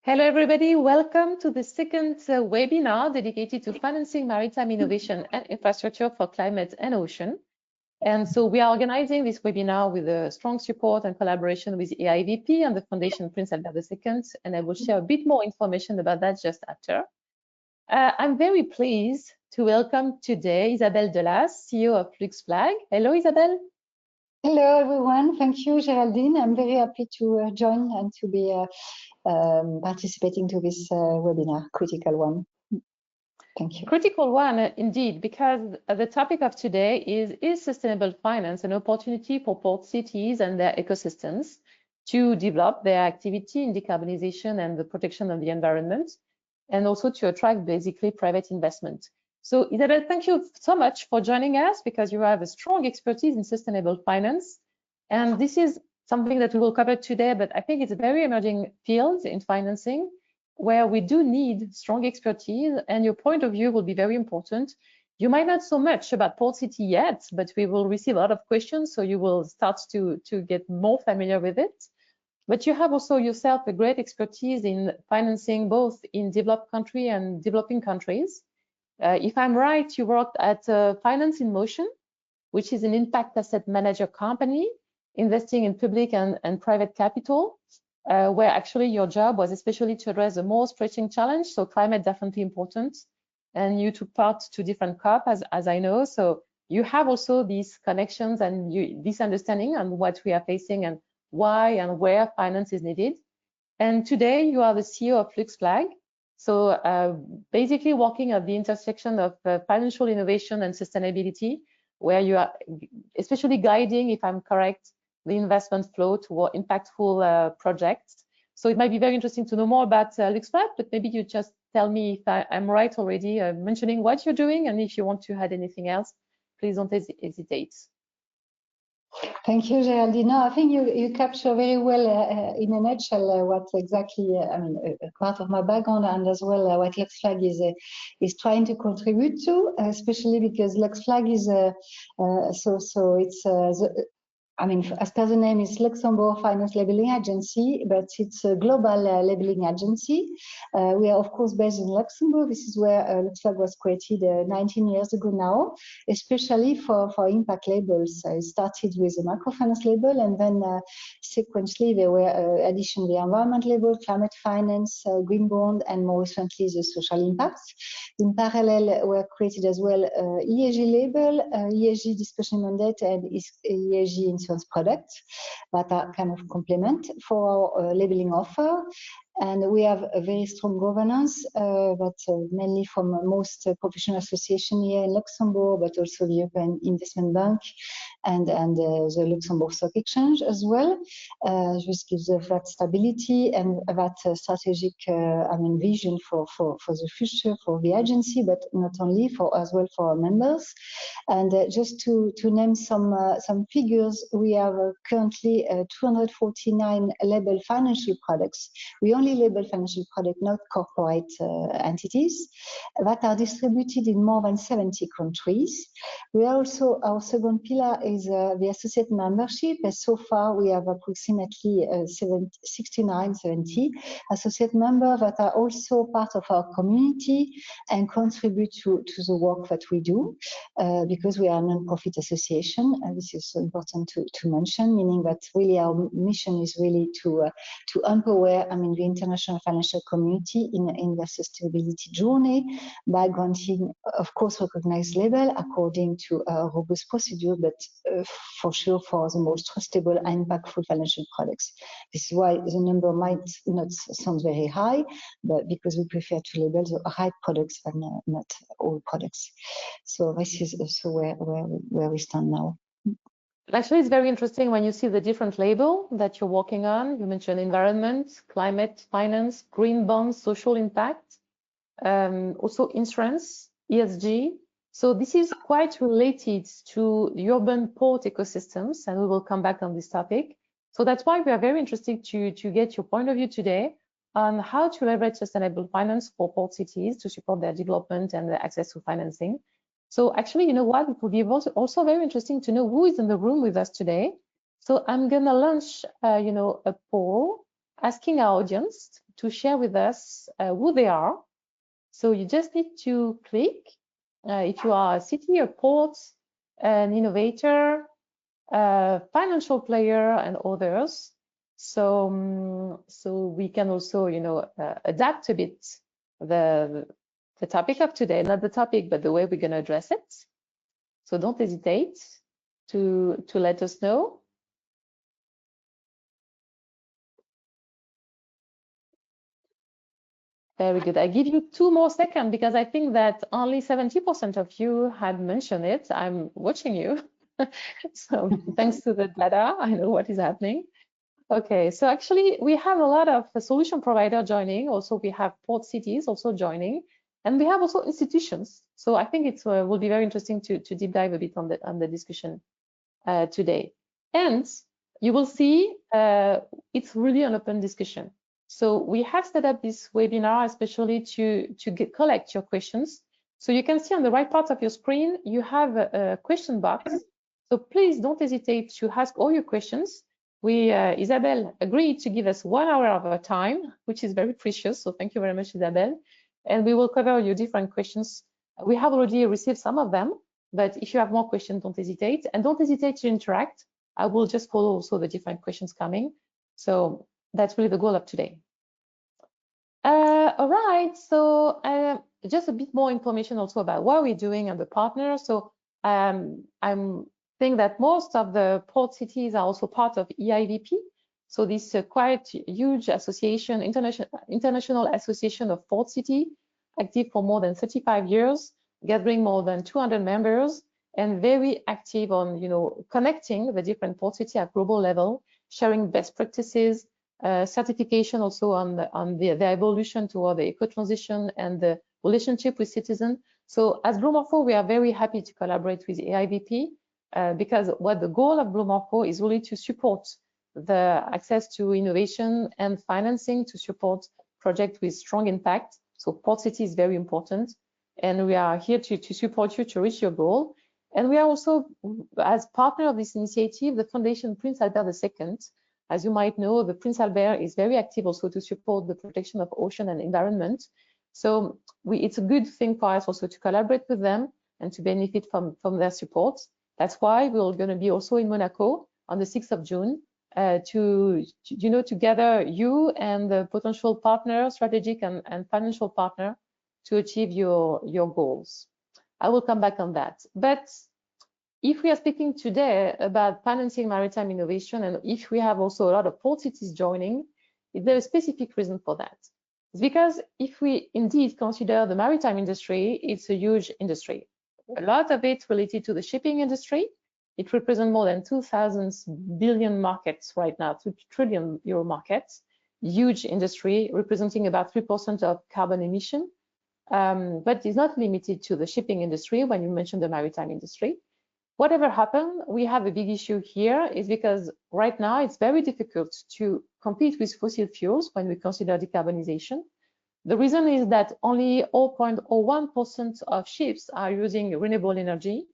Hello, everybody. Welcome to the second webinar dedicated to financing maritime innovation and infrastructure for climate and ocean. And so we are organizing this webinar with a strong support and collaboration with EIVP and the Foundation Prince Albert II, and I will share a bit more information about that just after. I'm very pleased to welcome today Isabelle Delas, CEO of LuxFlag. Hello, Isabelle. Hello, everyone. Thank you, Geraldine. I'm very happy to join and to be participating to this webinar, critical one. Thank you. Critical one, indeed, because the topic of today is sustainable finance an opportunity for port cities and their ecosystems to develop their activity in decarbonization and the protection of the environment, and also to attract basically private investment. So Isabelle, thank you so much for joining us because you have a strong expertise in sustainable finance. And this is something that we will cover today, but I think it's a very emerging field in financing where we do need strong expertise, and your point of view will be very important. You might not so much about Port City yet, but we will receive a lot of questions, so you will start to get more familiar with it. But you have also yourself a great expertise in financing both in developed country and developing countries. If I'm right, you worked at Finance in Motion, which is an impact asset manager company investing in public and private capital, where actually your job was especially to address the more stretching challenge. So climate definitely important. And you took part to different COP, as I know. So you have also these connections and this understanding on what we are facing and why and where finance is needed. And today you are the CEO of LuxFlag. So basically working at the intersection of financial innovation and sustainability, where you are especially guiding, if I'm correct, the investment flow toward impactful projects. So it might be very interesting to know more about LuxFlag, but maybe you just tell me if I'm right already mentioning what you're doing, and if you want to add anything else, please don't hesitate. Thank you, Geraldine. No, I think you capture very well, in a nutshell, what exactly, I mean, part of my background and as well what LuxFlag is trying to contribute to, especially because LuxFlag is I mean, as per the name, it's Luxembourg Finance Labeling Agency, but it's a global labeling agency. We are, of course, based in Luxembourg. This is where LuxFlag was created 19 years ago now, especially for impact labels. It started with a microfinance label, and then sequentially there were additionally environment label, climate finance, green bond, and more recently the social impacts. In parallel, were created as well ESG label, ESG discussion mandate, and ESG insurance products that are kind of complement for our labeling offer. And we have a very strong governance, mainly from most professional associations here in Luxembourg, but also the European Investment Bank and the Luxembourg Stock Exchange as well. Just gives us that stability and that strategic, vision for the future for the agency, but not only as well for our members. And just to name some figures, we have currently 249 labeled financial products. We only label financial products, not corporate entities, that are distributed in more than 70 countries. We are also, our second pillar is the associate membership. As so far, we have approximately 70 associate members that are also part of our community and contribute to the work that we do, because we are a non-profit association. And this is so important to mention, meaning that really our mission is really to empower, the international financial community in their sustainability journey by granting, of course, recognized label according to a robust procedure, but for sure for the most trustable and impactful financial products. This is why the number might not sound very high, but because we prefer to label the right products and not all products. So this is also where we stand now. Actually, it's very interesting when you see the different label that you're working on. You mentioned environment, climate, finance, green bonds, social impact, also insurance, ESG. So this is quite related to the urban port ecosystems, and we will come back on this topic. So that's why we are very interested to get your point of view today on how to leverage sustainable finance for port cities to support their development and their access to financing. So actually, you know what, it would be also very interesting to know who is in the room with us today. So I'm gonna launch, a poll asking our audience to share with us who they are. So you just need to click if you are a city, a port, an innovator, a financial player, and others. So, so we can also, adapt a bit the topic of today, not the topic, but the way we're going to address it. So don't hesitate to let us know. Very good. I give you 2 more seconds because I think that only 70% of you had mentioned it. I'm watching you. So thanks to the data, I know what is happening. Okay, so actually we have a lot of solution provider joining. Also, we have port cities also joining, and we have also institutions. So I think it will be very interesting to deep dive a bit on the discussion today. And you will see it's really an open discussion. So we have set up this webinar especially to collect your questions. So you can see on the right part of your screen, you have a question box. So please don't hesitate to ask all your questions. Isabelle agreed to give us 1 hour of her time, which is very precious. So thank you very much, Isabelle. And we will cover your different questions. We have already received some of them, but if you have more questions, don't hesitate. And don't hesitate to interact. I will just follow also the different questions coming. So that's really the goal of today. All right, so just a bit more information also about what we're doing and the partners. So I'm think that most of the port cities are also part of EIVP. So this quite huge association, international association of port city, active for more than 35 years, gathering more than 200 members, and very active on, connecting the different port city at global level, sharing best practices, certification also on the evolution toward the eco-transition and the relationship with citizens. So as Blue Morpho, we are very happy to collaborate with EIVP. Because what the goal of Blue Morpho is really to support the access to innovation and financing to support projects with strong impact. So port city is very important, and we are here to support you to reach your goal. And we are also, as partner of this initiative, the Foundation Prince Albert II. As you might know, the Prince Albert is very active also to support the protection of ocean and environment. So it's a good thing for us also to collaborate with them and to benefit from their support. That's why we're going to be also in Monaco on the 6th of June to gather you and the potential partner, strategic and financial partner to achieve your goals. I will come back on that. But if we are speaking today about financing maritime innovation, and if we have also a lot of port cities joining, is there a specific reason for that? It's because if we indeed consider the maritime industry, it's a huge industry. A lot of it related to the shipping industry. It represents more than 2,000 billion markets right now, 2 trillion euro markets, huge industry representing about 3% of carbon emission. But it's not limited to the shipping industry when you mention the maritime industry. Whatever happened, we have a big issue here is because right now it's very difficult to compete with fossil fuels when we consider decarbonization. The reason is that only 0.01% of ships are using renewable energy.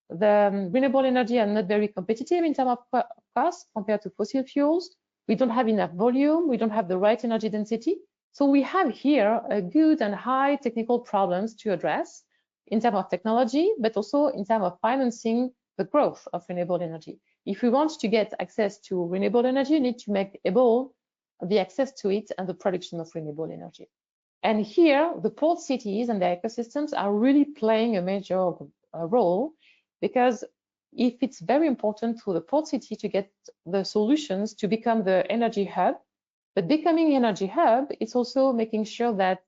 The renewable energy are not very competitive in terms of cost compared to fossil fuels. We don't have enough volume. We don't have the right energy density. So we have here a good and high technical problems to address in terms of technology, but also in terms of financing the growth of renewable energy. If we want to get access to renewable energy, you need to make able the access to it and the production of renewable energy. And here, the port cities and their ecosystems are really playing a major role, because if it's very important for the port city to get the solutions to become the energy hub, but becoming energy hub, it's also making sure that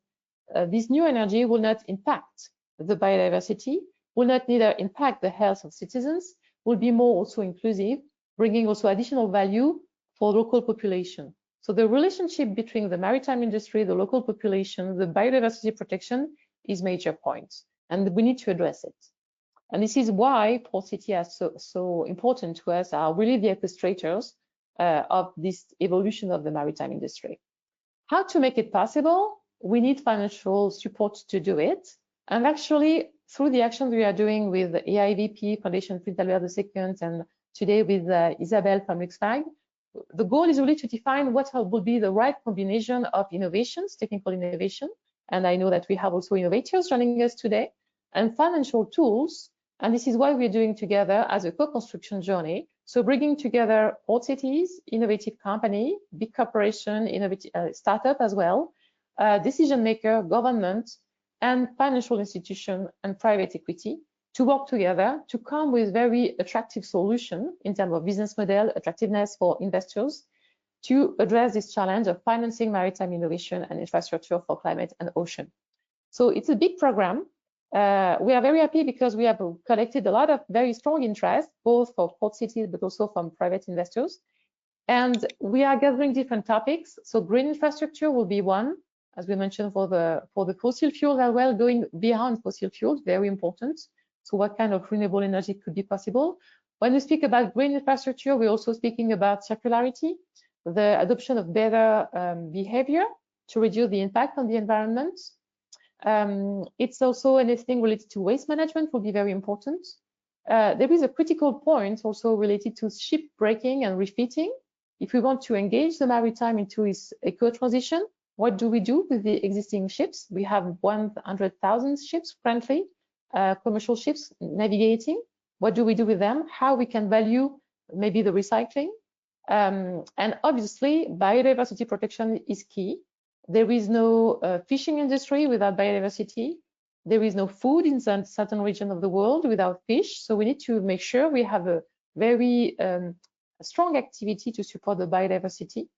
this new energy will not impact the biodiversity, will not neither impact the health of citizens, will be more also inclusive, bringing also additional value for local population. So the relationship between the maritime industry, the local population, the biodiversity protection is major points, and we need to address it. And this is why port city are so important to us, are really the orchestrators of this evolution of the maritime industry. How to make it possible? We need financial support to do it. And actually, through the actions we are doing with the EIVP, Foundation Prince Albert II, and today with Isabelle from Luxfag, the goal is really to define what will be the right combination of innovations, technical innovation, and I know that we have also innovators joining us today, and financial tools. And this is what we're doing together as a co-construction journey. So bringing together port cities, innovative company, big corporation, innovative startup as well, decision maker, government, and financial institution and private equity to work together to come with very attractive solution in terms of business model, attractiveness for investors to address this challenge of financing maritime innovation and infrastructure for climate and ocean. So it's a big program. We are very happy because we have collected a lot of very strong interest, both for port cities, but also from private investors. And we are gathering different topics. So green infrastructure will be one, as we mentioned, for the fossil fuels as well, going beyond fossil fuels, very important. So what kind of renewable energy could be possible? When we speak about green infrastructure, we're also speaking about circularity, the adoption of better behavior to reduce the impact on the environment. It's also anything related to waste management will be very important. There is a critical point also related to ship breaking and refitting. If we want to engage the maritime into its eco-transition, what do we do with the existing ships? We have 100,000 ships currently, commercial ships navigating. What do we do with them? How we can value maybe the recycling? And obviously, biodiversity protection is key. There is no fishing industry without biodiversity. There is no food in certain region of the world without fish. So we need to make sure we have a very strong activity to support the biodiversity.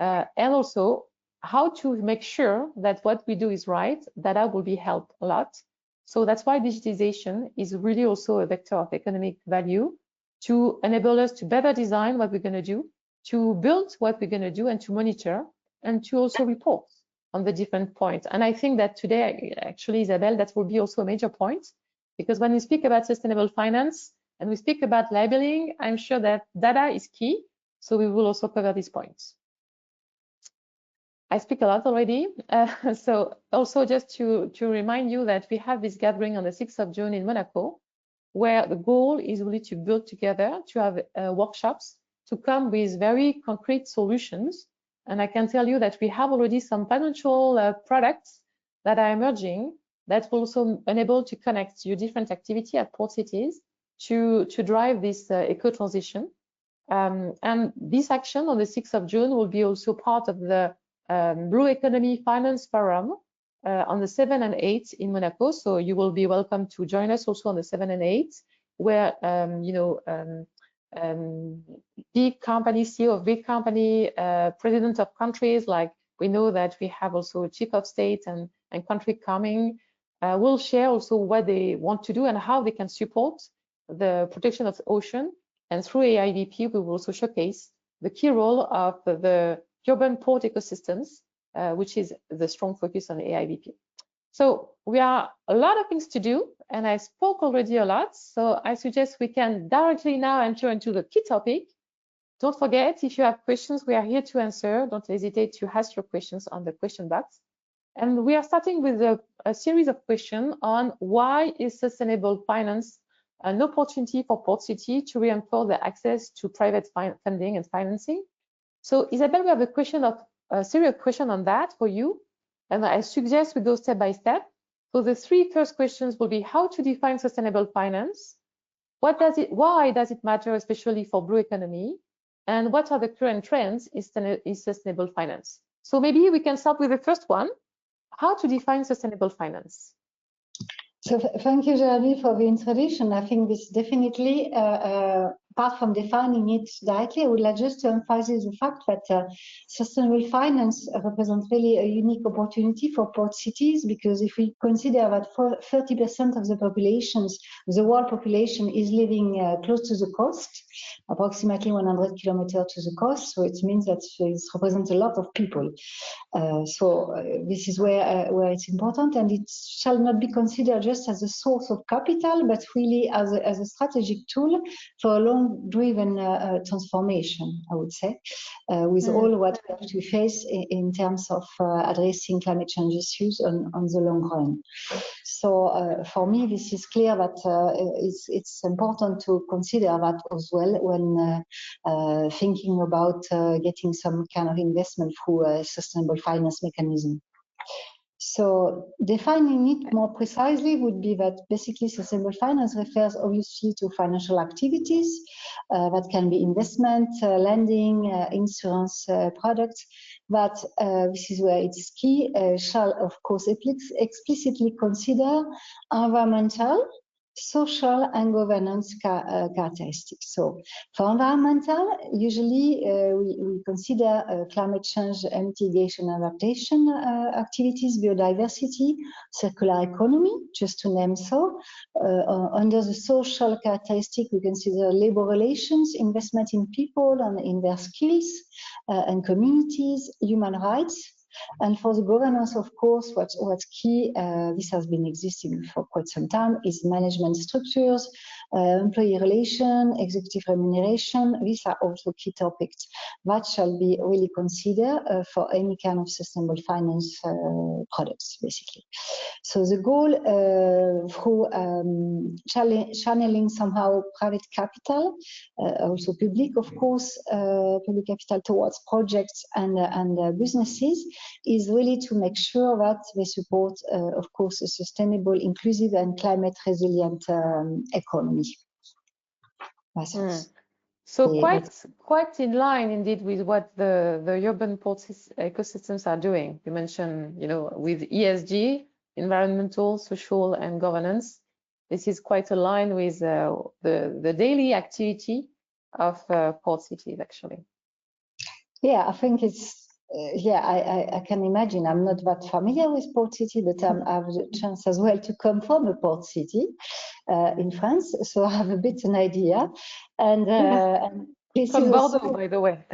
And also how to make sure that what we do is right. Data will be helped a lot. So that's why digitization is really also a vector of economic value to enable us to better design what we're going to do, to build what we're going to do, and to monitor, and to also report on the different points. And I think that today, actually, Isabelle, that will be also a major point, because when we speak about sustainable finance and we speak about labeling, I'm sure that data is key. So we will also cover these points. I speak a lot already. So also just to remind you that we have this gathering on the 6th of June in Monaco, where the goal is really to build together, to have workshops, to come with very concrete solutions. And I can tell you that we have already some financial products that are emerging that will also enable to connect your different activity at port cities to drive this eco-transition. And this action on the 6th of June will be also part of the Blue Economy Finance Forum on the 7th and 8th in Monaco. So you will be welcome to join us also on the 7th and 8th, where big companies, CEO of big company, president of countries, like we know that we have also chief of state and country coming, will share also what they want to do and how they can support the protection of the ocean. And through AIVP, we will also showcase the key role of the urban port ecosystems, which is the strong focus on AIVP. So we are a lot of things to do, and I spoke already a lot. So I suggest we can directly now enter into the key topic. Don't forget, if you have questions, we are here to answer. Don't hesitate to ask your questions on the question box. And we are starting with a series of questions on why is sustainable finance an opportunity for Port City to reinforce the access to private funding and financing. So Isabelle, we have a serious question on that for you. And I suggest we go step by step. So the three first questions will be how to define sustainable finance, why does it matter, especially for blue economy, and what are the current trends in sustainable finance? So maybe we can start with the first one, how to define sustainable finance. So thank you, Jeremy, for the introduction. I think this definitely, apart from defining it directly, I would like just to emphasize the fact that sustainable finance represents really a unique opportunity for port cities, because if we consider that 30% of the populations, the world population, is living close to the coast, approximately 100 kilometers to the coast, so it means that it represents a lot of people. So this is where it's important, and it shall not be considered just as a source of capital, but really as a strategic tool for a long long-driven transformation, I would say, with all what we have to face in terms of addressing climate change issues on the long run. So for me, this is clear that it's important to consider that as well when thinking about getting some kind of investment through a sustainable finance mechanism. So defining it more precisely would be that basically sustainable finance refers obviously to financial activities that can be investment, lending, insurance products, but this is where it's key, shall of course explicitly consider environmental, social and governance characteristics. So for environmental, usually we consider climate change and mitigation and adaptation activities, biodiversity, circular economy, just to name so. Under the social characteristic, we consider labor relations, investment in people and in their skills and communities, human rights. And for the governance, of course, what's key, this has been existing for quite some time, is management structures, employee relation, executive remuneration. These are also key topics that shall be really considered for any kind of sustainable finance products, basically. So the goal through channeling somehow private capital, also public, of course, public capital towards projects and businesses, is really to make sure that they support, of course, a sustainable, inclusive and climate resilient economy. So quite in line indeed with what the urban port ecosystems are doing. You mentioned, with ESG, environmental, social and governance. This is quite aligned with the daily activity of port cities, actually. Yeah, I think it's, I can imagine. I'm not that familiar with port city, but I have the chance as well to come from a port city in France, so I have a bit an idea. And this from is Bordeaux, also, by the way.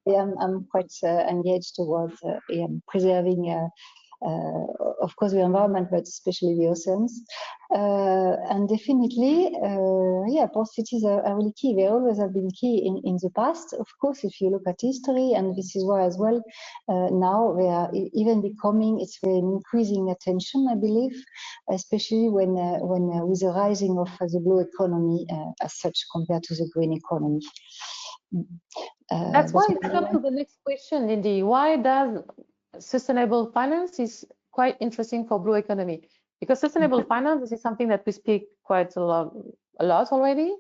I'm quite engaged towards preserving, of course, the environment, but especially the oceans. And definitely, port cities are really key. They always have been key in the past. Of course, if you look at history, and this is why as well, now they are even becoming, it's very increasing attention, I believe, especially when with the rising of the blue economy as such compared to the green economy. That's why it comes to the next question, Lindy. Why does sustainable finance is quite interesting for blue economy? Because sustainable finance is something that we speak quite a lot already.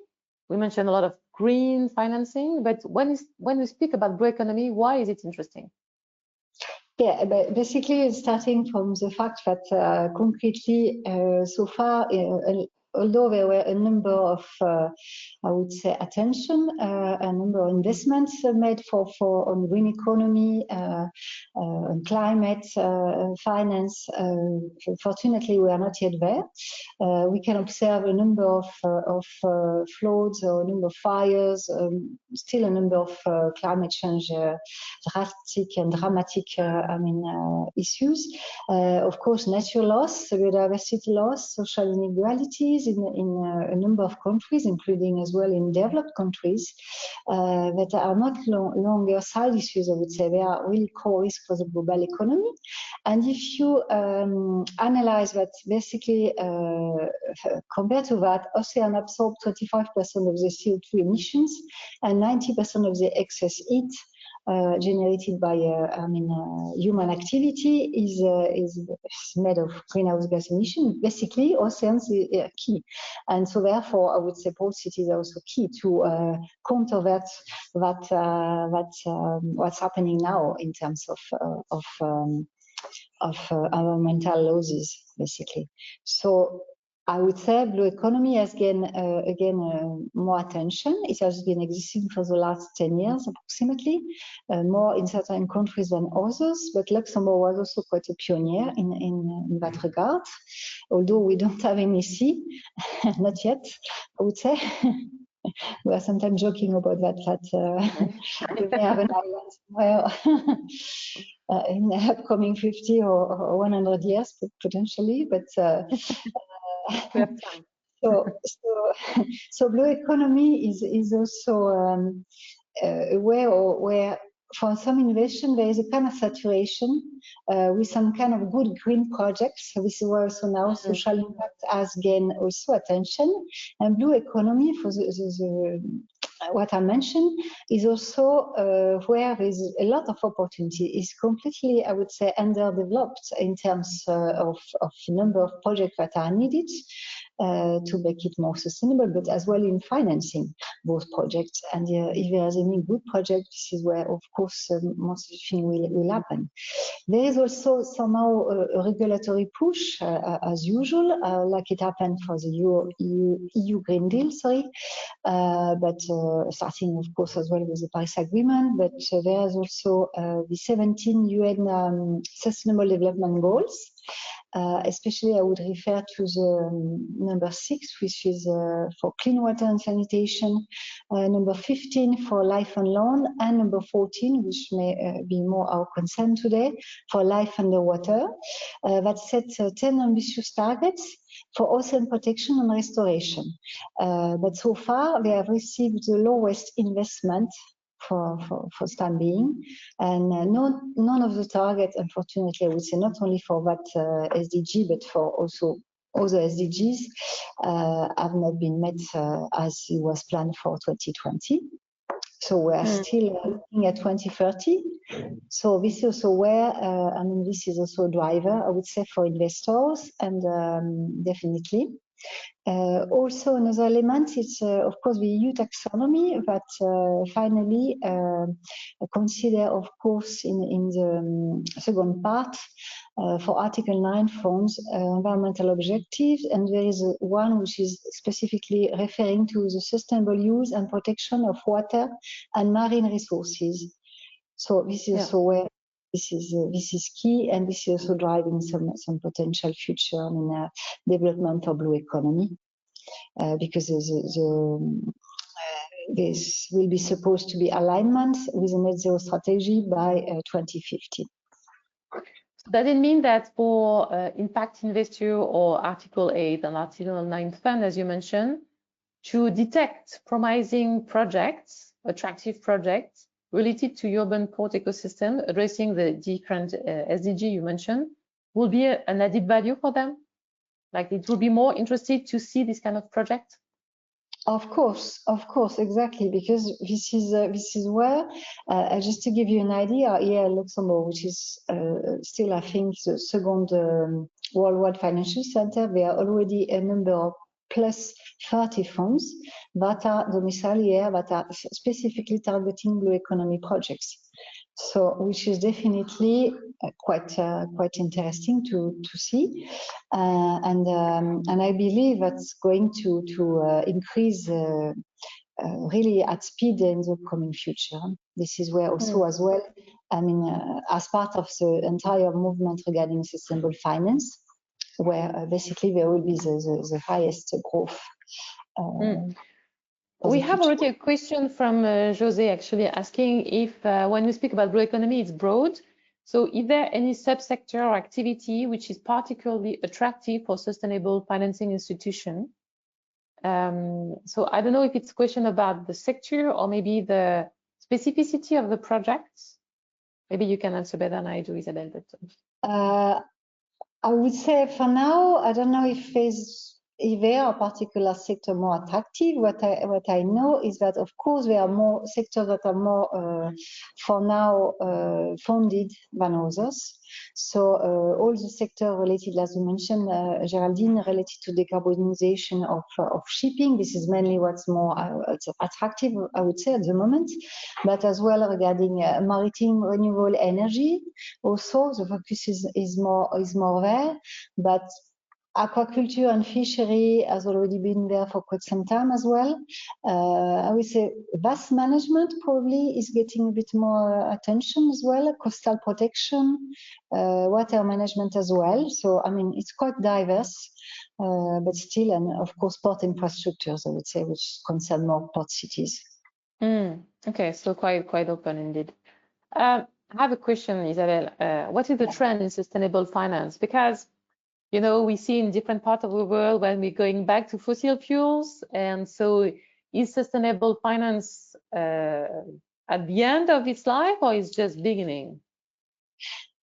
We mentioned a lot of green financing, but when we speak about blue economy, why is it interesting? Yeah, but basically starting from the fact that concretely so far, although there were a number of, I would say, attention, a number of investments made on green economy, on climate finance, fortunately we are not yet there. We can observe a number of floods or a number of fires, still a number of climate change drastic and dramatic issues. Of course, nature loss, biodiversity loss, social inequalities in a number of countries, including as well in developed countries, that are not longer side issues, I would say. They are really core risks for the global economy. And if you analyze that, basically, compared to that, ocean absorb 25% of the CO2 emissions and 90% of the excess heat generated by human activity is made of greenhouse gas emissions. Basically, oceans are key, and so therefore I would say port cities are also key to counter what's happening now in terms of environmental losses, basically. So I would say blue economy has gained again more attention. It has been existing for the last 10 years approximately, more in certain countries than others, but Luxembourg was also quite a pioneer in that regard, although we don't have any sea, not yet, I would say. We are sometimes joking about that we may have an island somewhere in the upcoming 50 or 100 years, potentially, but we have time. so blue economy is also where for some innovation there is a kind of saturation with some kind of good green projects. So this is where also now social impact has gained also attention, and blue economy for what I mentioned is also where there is a lot of opportunity. Is completely, I would say, underdeveloped in terms of number of projects that are needed to make it more sustainable, but as well in financing those projects. And if there is any good project, this is where, of course, most of the thing will happen. There is also somehow a regulatory push, as usual, like it happened for the EU Green Deal, but starting, of course, as well with the Paris Agreement. But there is also the 17 UN Sustainable Development Goals. Especially, I would refer to the number 6, which is for clean water and sanitation, number 15 for life and land, and number 14, which may be more our concern today, for life underwater. That sets 10 ambitious targets for ocean protection and restoration. But so far, they have received the lowest investment for time being, and none of the targets, unfortunately, I would say, not only for that SDG, but for also other SDGs, have not been met as it was planned for 2020. So we are still looking at 2030. So this is also where, I mean, this is also a driver, I would say, for investors, and definitely. Also, another element is, of course, the EU taxonomy that finally consider, of course, in the second part for Article 9 funds, environmental objectives, and there is one which is specifically referring to the sustainable use and protection of water and marine resources. So this is also where this is key, and this is also driving some potential future development of blue economy, because this will be supposed to be alignment with a net zero strategy by 2050. Does it mean that for impact investor or Article 8 and Article 9 fund, as you mentioned, to detect promising projects, attractive projects related to urban port ecosystem, addressing the different SDG you mentioned, will be an added value for them? Like, it will be more interested to see this kind of project? Of course, exactly, because this is where, just to give you an idea, here in Luxembourg, which is still, I think, the second worldwide financial center, there are already a number of plus 30 funds that are domiciled here, that are specifically targeting blue economy projects. So, which is definitely quite interesting to see, and I believe that's going to increase really at speed in the coming future. This is where also as well, I mean, as part of the entire movement regarding sustainable finance, where basically there will be the highest growth. We have already a question from Jose, actually asking if when we speak about blue economy, it's broad. So is there any subsector or activity which is particularly attractive for sustainable financing institution? So I don't know if it's a question about the sector or maybe the specificity of the projects. Maybe you can answer better than I do, Isabelle. But I would say for now, I don't know if there are a particular sector more attractive. What I know is that, of course, there are more sectors that are more, for now, funded than others. So all the sector related, as you mentioned, Geraldine, related to decarbonization of shipping. This is mainly what's more attractive, I would say, at the moment. But as well regarding maritime renewable energy, also the focus is more there. But aquaculture and fishery has already been there for quite some time as well. I would say vast management probably is getting a bit more attention as well, coastal protection, water management as well. So, I mean, it's quite diverse, but still, and of course, port infrastructures, I would say, which concern more port cities. Okay, so quite open indeed. I have a question, Isabelle. What is the trend in sustainable finance? Because you know, we see in different parts of the world when we're going back to fossil fuels. And so is sustainable finance at the end of its life, or is just beginning?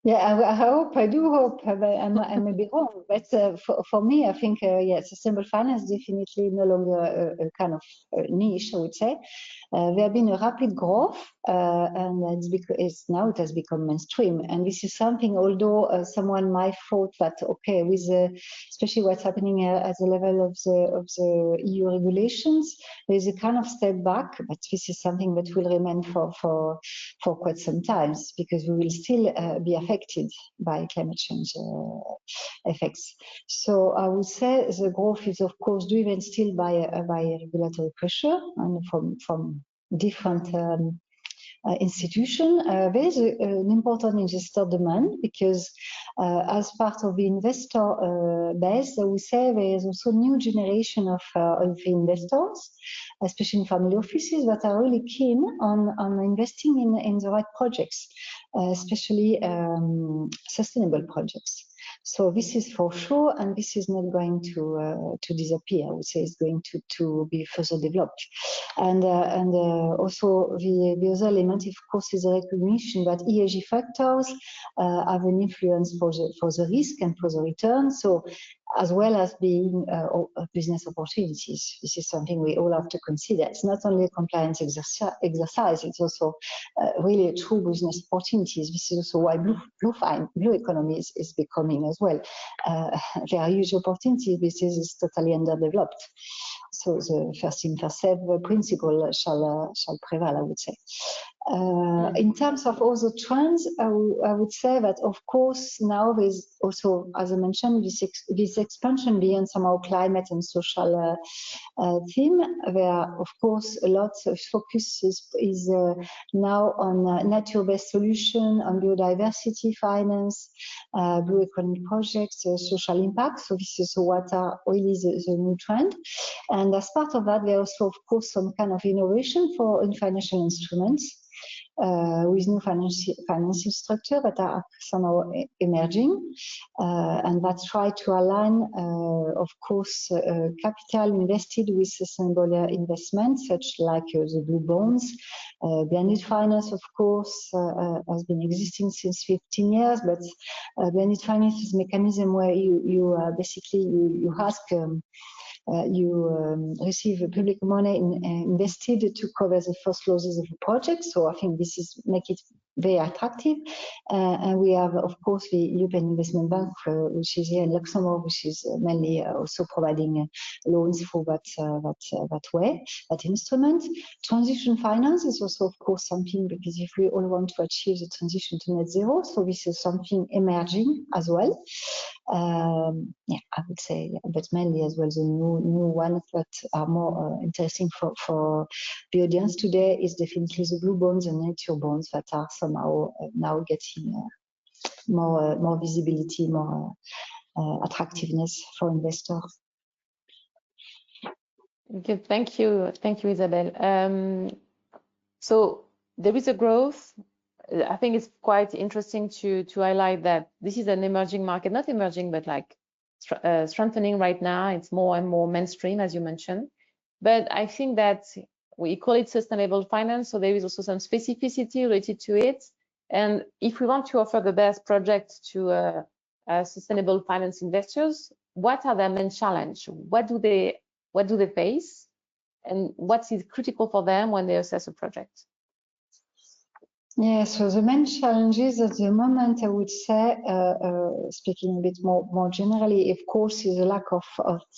Yeah, I do hope, but I may be wrong. But for me, I think, yeah, sustainable finance is definitely no longer a kind of niche, I would say. There have been a rapid growth, and now it has become mainstream. And this is something, although someone might thought that, okay, with especially what's happening at the level of the EU regulations, there's a kind of step back, but this is something that will remain for quite some time, because we will still be affected by climate change effects. So I would say the growth is, of course, driven still by regulatory pressure and from different institution. There is an important investor demand, because as part of the investor base, I would say there is also new generation of investors, especially in family offices, that are really keen on investing in the right projects, especially sustainable projects. So this is for sure, and this is not going to disappear. I would say it's going to be further developed. And also the other element, of course, is the recognition that ESG factors have an influence for the risk and for the return. So, as well as being business opportunities. This is something we all have to consider. It's not only a compliance exercise, it's also really a true business opportunities. This is also why blue economy is becoming as well. There are huge opportunities. This is totally underdeveloped. So the first in, first served principle shall prevail, I would say. In terms of other trends, I would say that, of course, now there's also, as I mentioned, this expansion beyond somehow climate and social theme. There, of course, a lot of focus is now on nature-based solution, on biodiversity finance, blue economy projects, social impact. So this is what are really the new trend. And as part of that, there are also, of course, some kind of innovation in financial instruments. With new financial structure that are somehow emerging, and that try to align, of course, capital invested with sustainable investments, such like the blue bonds. Blended finance, of course, has been existing since 15 years, but blended finance is a mechanism where you basically you ask. You receive public money invested to cover the first losses of the project. So I think this is make it very attractive. And we have, of course, the European Investment Bank, which is here in Luxembourg, which is mainly also providing loans for that way, that instrument. Transition finance is also, of course, something, because if we all want to achieve the transition to net zero, so this is something emerging as well. Yeah, I would say, but mainly as well the new ones that are more interesting for the audience today is definitely the blue bonds and nature bonds that are somehow now getting more visibility, more attractiveness for investors. Good, thank you, Isabelle. So there is a growth. I think it's quite interesting to highlight that this is an emerging market, not emerging, but like strengthening right now. It's more and more mainstream, as you mentioned. But I think that we call it sustainable finance, so there is also some specificity related to it. And if we want to offer the best project to sustainable finance investors, what are their main challenge? What do they face? And what is critical for them when they assess a project? Yeah, so the main challenges at the moment, I would say, speaking a bit more generally, of course, is a lack of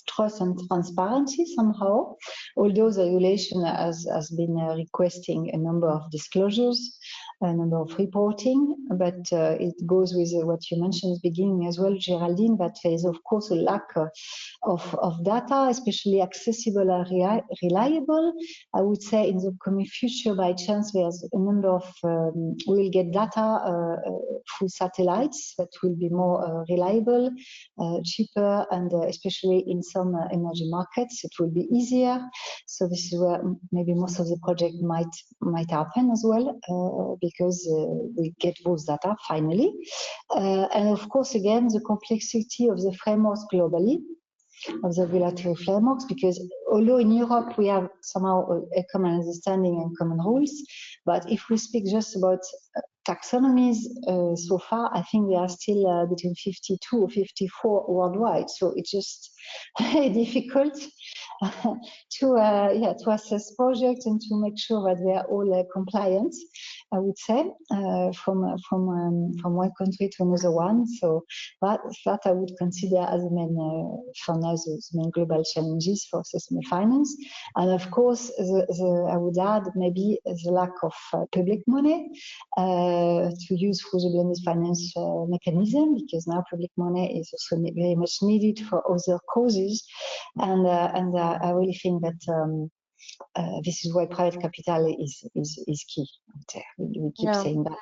trust and transparency somehow, although the regulation has been requesting a number of disclosures, a number of reporting, but it goes with what you mentioned at the beginning as well, Geraldine, that there is, of course, a lack of data, especially accessible and reliable. I would say in the coming future, by chance, there's a number of we will get data through satellites that will be more reliable, cheaper, and especially in some emerging markets, it will be easier. So this is where maybe most of the project might happen as well, because we get those data finally. And of course, again, the complexity of the frameworks globally, of the regulatory frameworks, because although in Europe we have somehow a common understanding and common rules, but if we speak just about taxonomies, so far I think we are still between 52 or 54 worldwide, so it's just very difficult to assess projects and to make sure that they are all compliant, I would say, from one country to another one. So that I would consider as the main, for now, the main global challenges for sustainable finance. And of course, I would add maybe the lack of public money to use through the blended finance mechanism, because now public money is also very much needed for other causes. And I really think that this is why private capital is key. We keep saying that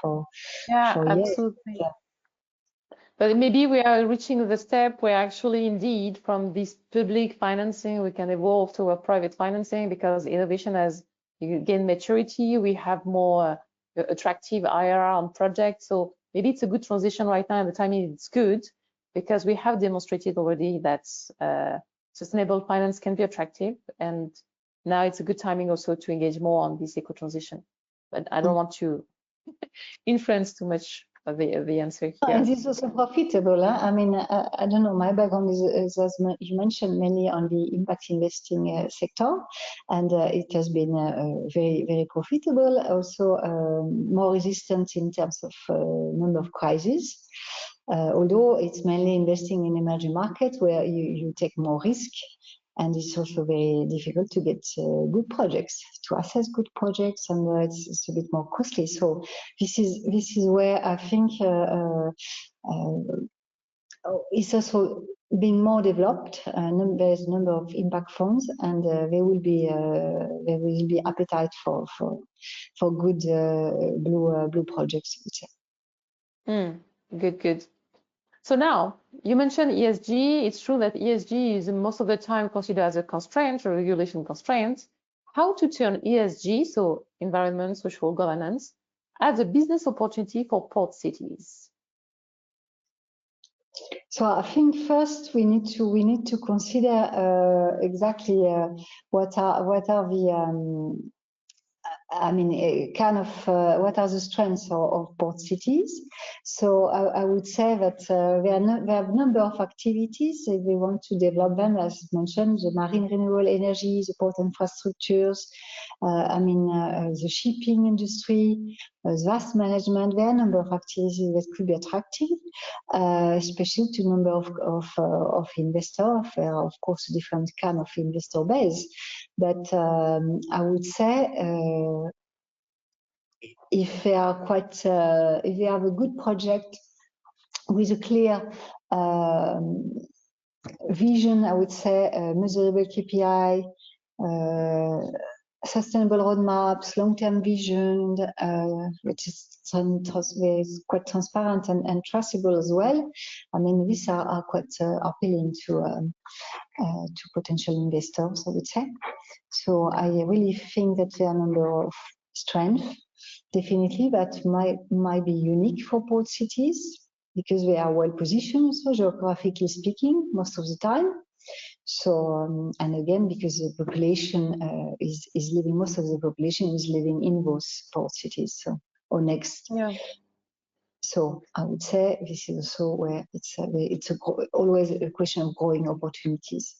for years. Absolutely. But maybe we are reaching the step where actually, indeed, from this public financing, we can evolve to a private financing, because innovation has gained maturity. We have more attractive IRR on projects. So maybe it's a good transition right now, and the timing is good, because we have demonstrated already that sustainable finance can be attractive. And now it's a good timing also to engage more on this eco-transition. But I don't want to influence too much of the answer here. And this is also profitable. I mean, I don't know, my background is as you mentioned, mainly on the impact investing sector, and it has been very, very profitable, also more resistant in terms of number of crises. Although it's mainly investing in emerging markets where you take more risk, and it's also very difficult to get good projects, to assess good projects, and it's a bit more costly. So this is where I think it's also being more developed. There's a number of impact funds, and there will be appetite for good blue projects, I would say. Good. So now, you mentioned ESG. It's true that ESG is most of the time considered as a constraint or regulation constraint. How to turn ESG, so environment, social governance, as a business opportunity for port cities? So I think first we need to consider exactly what are the what are the strengths of port cities. So I would say that there are a number of activities if we want to develop them, as mentioned, the marine renewable energy, the port infrastructures, the shipping industry, the vast management. There are a number of activities that could be attractive, especially to a number of investors. There are, of course, different kind of investor base. But I would say if they have a good project with a clear vision, I would say measurable KPI, sustainable roadmaps, long-term vision, which is quite transparent and trustable as well. I mean, these are quite appealing to potential investors, I would say. So I really think that there are a number of strengths, definitely, that might be unique for port cities, because they are well positioned, so geographically speaking, most of the time. So, and again, because the population is living, most of the population is living in those port cities, so, or next. Yeah. So I would say this is also where it's always a question of growing opportunities.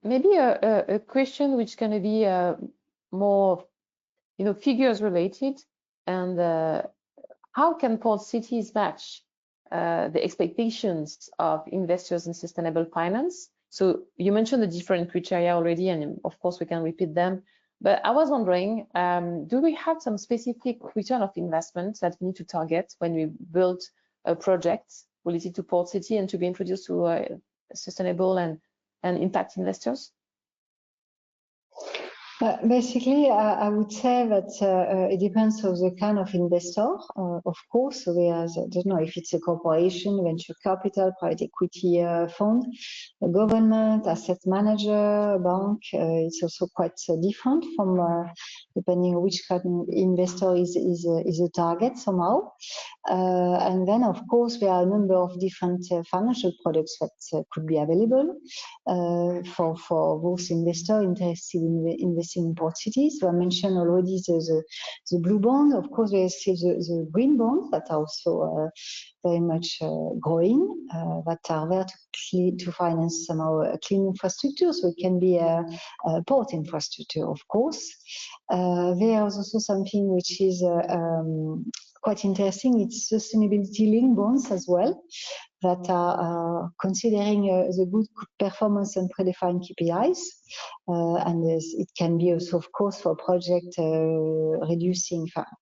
Maybe a question which is going to be more, figures related, and how can port cities match the expectations of investors in sustainable finance? So you mentioned the different criteria already, and of course we can repeat them. But I was wondering, do we have some specific return of investment that we need to target when we build a project related to port city and to be introduced to sustainable and impact investors? Basically, I would say that it depends on the kind of investor, of course. So there's, I don't know if it's a corporation, venture capital, private equity fund, a government, asset manager, a bank. It's also quite different from depending on which kind of investor is a target somehow. And then, of course, there are a number of different financial products that could be available for those investors interested in investing in port cities. So I mentioned already the blue bond. Of course, there's still the green bonds that are also very much growing, that are there to finance somehow a clean infrastructure. So it can be a port infrastructure, of course. There's also something which is quite interesting. It's sustainability linked bonds as well, that are considering the good performance and predefined KPIs. And it can be also, of course, for a project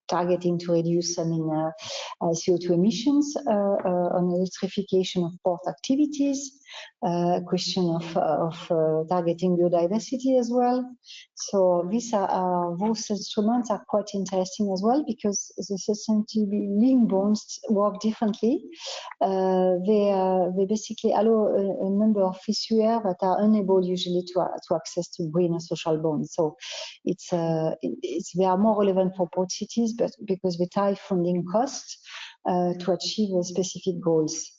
targeting to reduce, CO2 emissions on electrification of port activities, question of targeting biodiversity as well. So those instruments are quite interesting as well, because the sustainability linked bonds work differently. They basically allow a number of issuers that are unable usually to access to green and social bonds. So they are more relevant for port cities, but because they tie funding costs to achieve specific goals,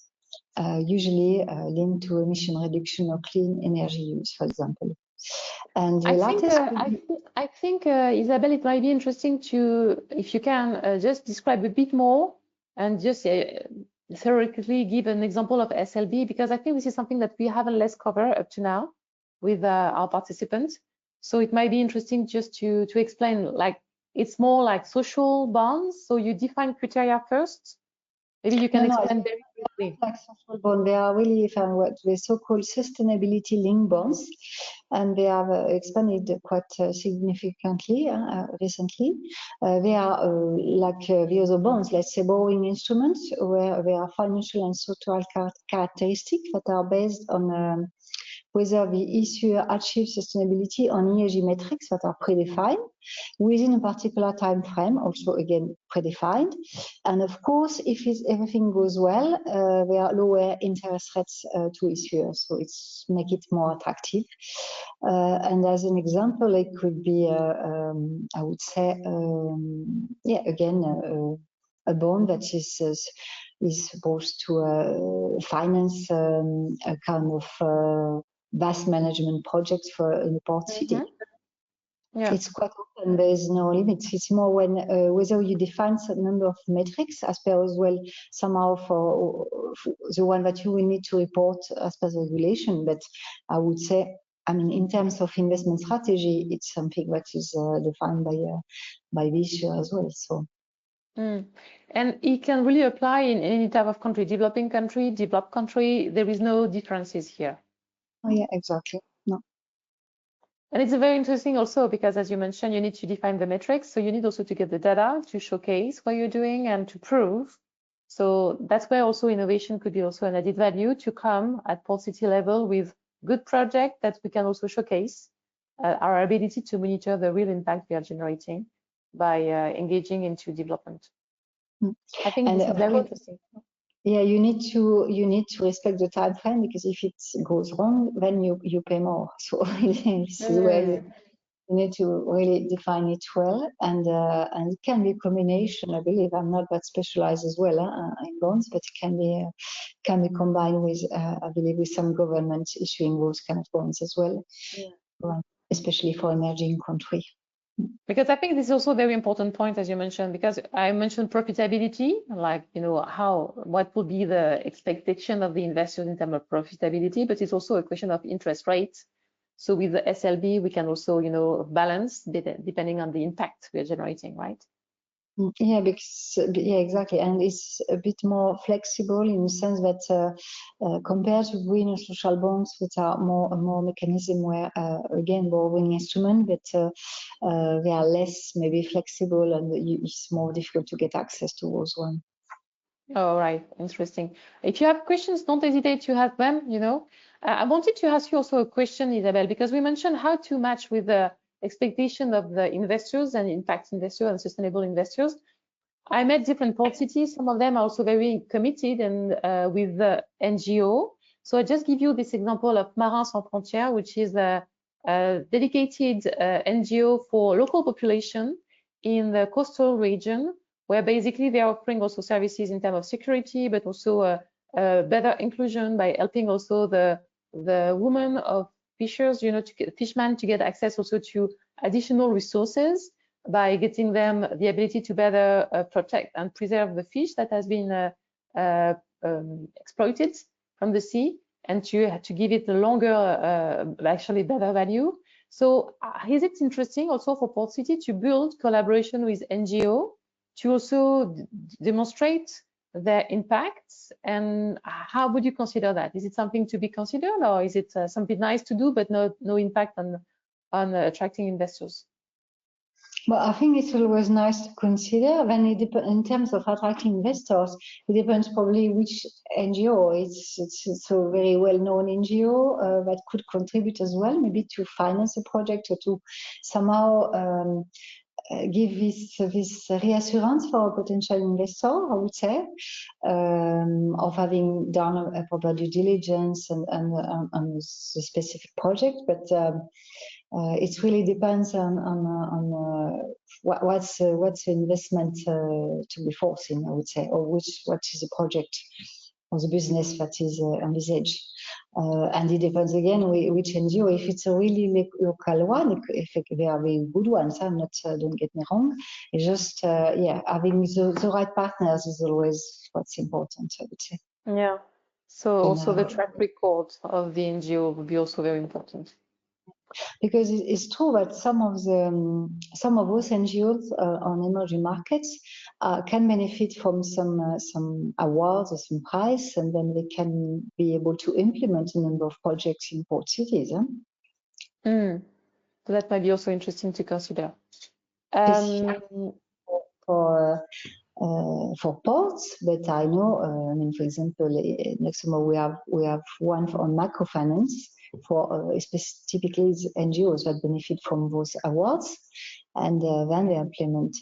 usually linked to emission reduction or clean energy use, for example. And the I think, Isabelle, it might be interesting to, if you can, just describe a bit more and just theoretically give an example of SLB, because I think this is something that we haven't less covered up to now with our participants. So it might be interesting just to explain, like, it's more like social bonds. So you define criteria first. Maybe you can explain very briefly. Like social bonds, they are really what the so-called sustainability linked bonds, and they have expanded quite significantly recently. They are like the other bonds, let's say borrowing instruments, where there are financial and social characteristics that are based on whether the issuer achieves sustainability on ESG metrics that are predefined within a particular time frame, also again predefined. And of course, if everything goes well, there are lower interest rates to issuers, so it's make it more attractive. And as an example, it could be, I would say, a bond that is supposed to finance a kind of vast management projects in a port city. Yeah. It's quite often there is no limits. It's more when whether you define a number of metrics as per as well somehow for the one that you will need to report as per the regulation. But I would say, in terms of investment strategy, it's something that is defined by the issuer as well. So. And it can really apply in any type of country, developing country, developed country. There is no differences here. Oh yeah, exactly. No. And it's very interesting also because, as you mentioned, you need to define the metrics. So you need also to get the data to showcase what you're doing and to prove. So that's where also innovation could be also an added value to come at port city level with good project that we can also showcase our ability to monitor the real impact we are generating by engaging into development. I think this is very interesting. Yeah, you need to respect the time frame, because if it goes wrong, then you pay more. So this is where you need to really define it well, and it can be a combination. I believe I'm not that specialized as well in bonds, but it can be combined with I believe with some governments issuing those kind of bonds as well, especially for emerging countries. Because I think this is also a very important point, as you mentioned, because I mentioned profitability, like, what would be the expectation of the investors in terms of profitability, but it's also a question of interest rates. So with the SLB, we can also, balance depending on the impact we are generating, right? Yeah, exactly. And it's a bit more flexible in the sense that compared to green or social bonds, which are more mechanism where, again, borrowing instrument, but they are less maybe flexible, and it's more difficult to get access to those ones. All right, interesting. If you have questions, don't hesitate to ask them, I wanted to ask you also a question, Isabelle, because we mentioned how to match with the expectation of the investors and impact investors and sustainable investors. I met different port cities. Some of them are also very committed and with the NGO. So I just give you this example of Marins Sans Frontières, which is a dedicated NGO for local population in the coastal region, where basically they are offering also services in terms of security, but also better inclusion by helping also the women of fishers, you know, fishermen to get access also to additional resources by getting them the ability to better protect and preserve the fish that has been exploited from the sea, and to give it a longer, actually better value. So is it interesting also for Port City to build collaboration with NGO to also demonstrate their impacts? And how would you consider that? Is it something to be considered, or is it something nice to do but no impact on attracting investors? Well, I think it's always nice to consider. Then in terms of attracting investors, it depends probably which NGO. It's a very well-known NGO that could contribute as well, maybe to finance a project or to somehow give this reassurance for a potential investor, I would say, of having done a proper due diligence and the specific project. But it really depends on what's the investment to be foreseen, I would say, or what is the project or the business that is envisaged. And it depends again which NGO. If it's a really local one, if they are very good ones, I'm not. Don't get me wrong. It's just yeah, having the right partners is always what's important, I would say. Yeah. So also the track record of the NGO would be also very important. Because it's true that some of those NGOs on emerging markets can benefit from some awards or some prize, and then they can be able to implement a number of projects in port cities. So that might be also interesting to consider. For ports, but I know, I mean, for example, in Luxembourg we have one on microfinance for typically NGOs that benefit from those awards, and then they implement